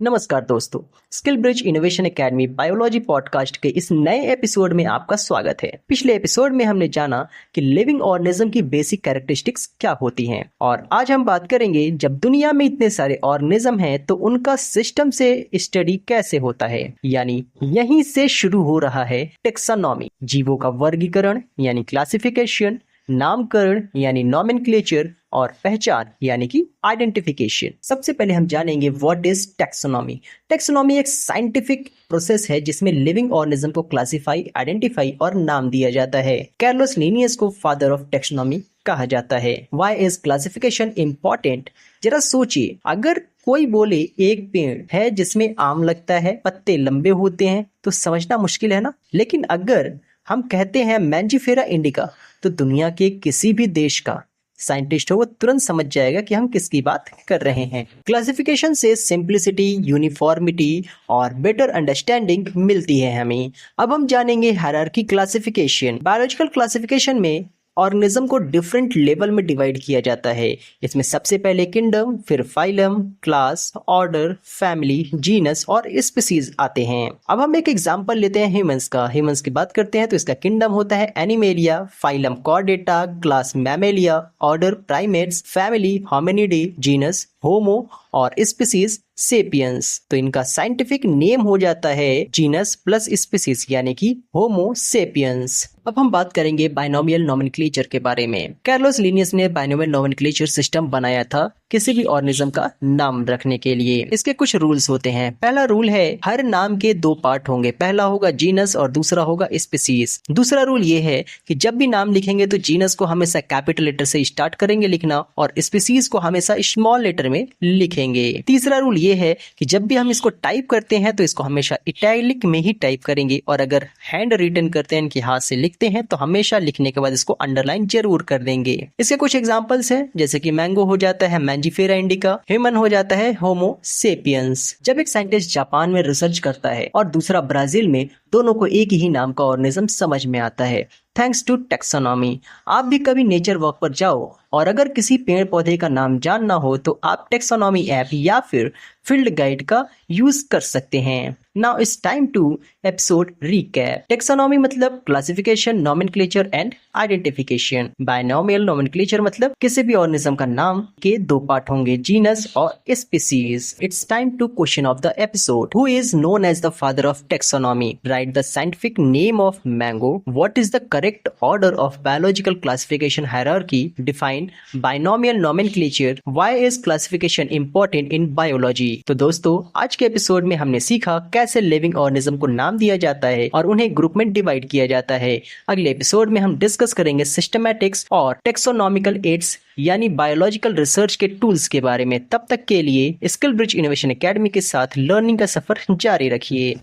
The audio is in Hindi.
नमस्कार दोस्तों, skill bridge innovation academy biology podcast के इस नए एपिसोड में आपका स्वागत है। पिछले एपिसोड में हमने जाना कि लिविंग ऑर्गेनिज्म की बेसिक कैरेक्टरिस्टिक्स क्या होती हैं और आज हम बात करेंगे जब दुनिया में इतने सारे ऑर्गेनिज्म हैं तो उनका सिस्टम से स्टडी कैसे होता है। यानी यहीं से शुरू हो रहा है टेक्सोनॉमी, जीवों का वर्गीकरण यानी क्लासिफिकेशन, नामकरण यानी नॉमेनक्लेचर और पहचान यानी कि आइडेंटिफिकेशन। सबसे पहले हम जानेंगे व्हाट इज टेक्सोनॉमी। टेक्सोनॉमी एक साइंटिफिक प्रोसेस है जिसमें लिविंग ऑर्गेनिज्म को क्लासिफाई, आइडेंटिफाई और नाम दिया जाता है। कार्लोस लिनियस को फादर ऑफ टेक्सोनॉमी कहा जाता है। Why is classification important? जरा सोचिए, अगर कोई बोले एक पेड़ है जिसमें आम लगता है, पत्ते लंबे होते हैं, तो समझना मुश्किल है ना। लेकिन अगर हम कहते हैं मैंजीफेरा इंडिका, तो दुनिया के किसी भी देश का साइंटिस्ट हो वो तुरंत समझ जाएगा कि हम किसकी बात कर रहे हैं। क्लासिफिकेशन से सिंप्लिसिटी, यूनिफॉर्मिटी और बेटर अंडरस्टैंडिंग मिलती है हमें। अब हम जानेंगे हायरार्की क्लासिफिकेशन। बायोलॉजिकल क्लासिफिकेशन में ऑर्गेनिज्म को डिफरेंट लेवल में डिवाइड किया जाता है। इसमें सबसे पहले किंगडम, फिर phylum, class, order, family, genus और स्पीसीज आते हैं। अब हम एक एग्जांपल लेते हैं ह्यूमंस का। ह्यूमंस की बात करते हैं तो इसका किंगडम होता है Animalia, phylum Chordata, class Mammalia, order Primates, family Hominidae, genus Homo और स्पीसीज सेपियंस। तो इनका साइंटिफिक नेम हो जाता है जीनस प्लस स्पीसीज यानी कि होमो सेपियंस। अब हम बात करेंगे बाइनोमियल नोमेनक्लेचर के बारे में। कार्लोस लिनियस ने बाइनोमियल नोमेनक्लेचर सिस्टम बनाया था किसी भी ऑर्गेनिज्म का नाम रखने के लिए। इसके कुछ रूल्स होते हैं। पहला रूल है हर नाम के दो पार्ट होंगे, पहला होगा जीनस और दूसरा होगा स्पीसीज। दूसरा रूल ये है कि जब भी नाम लिखेंगे तो जीनस को हमेशा कैपिटल लेटर से स्टार्ट करेंगे लिखना और स्पीसीज को हमेशा स्मॉल लेटर में लिखेंगे। तीसरा रूल ये है कि जब भी हम इसको टाइप करते हैं तो इसको हमेशा इटैलिक में ही टाइप करेंगे और अगर हैंड रिटन करते हैं कि हाथ से लिखते हैं तो हमेशा लिखने के बाद इसको अंडरलाइन जरूर कर देंगे। इसके कुछ एग्जांपल्स हैं, जैसे कि मैंगो हो जाता है मैंजीफेरा इंडिका, ह्यूमन हो जाता है होमो सेपियंस। जब एक साइंटिस्ट जापान में रिसर्च करता है और दूसरा ब्राजील में, दोनों को एक ही नाम का ऑर्गेनिज्म समझ में आता है थैंक्स टू टेक्सोनॉमी। आप भी कभी नेचर वॉक पर जाओ और अगर किसी पेड़ पौधे का नाम जानना हो तो आप टेक्सोनॉमी ऐप या फिर फील्ड गाइड का यूज कर सकते हैं। Now it's time to episode recap. Taxonomy मतलब classification, nomenclature and identification. Binomial nomenclature मतलब किसी भी ऑर्गेनिज्म का नाम के दो पार्ट होंगे, जीनस और species. It's time to question of the episode. Who is known as the father of taxonomy? Right the scientific name of mango. What is the correct order of biological classification hierarchy? Define binomial nomenclature. Why is classification important in biology? तो दोस्तों, आज के एपिसोड में हमने सीखा कैसे लिविंग ऑर्गेनिज्म को नाम दिया जाता है और उन्हें ग्रुप में डिवाइड किया जाता है। अगले एपिसोड में हम डिस्कस करेंगे सिस्टमैटिक्स और टेक्सोनॉमिकल एड्स यानी बायोलॉजिकल रिसर्च के टूल्स के बारे में। तब तक के लिए स्किल ब्रिज इनोवेशन एकेडमी के साथ लर्निंग का सफर जारी रखिए।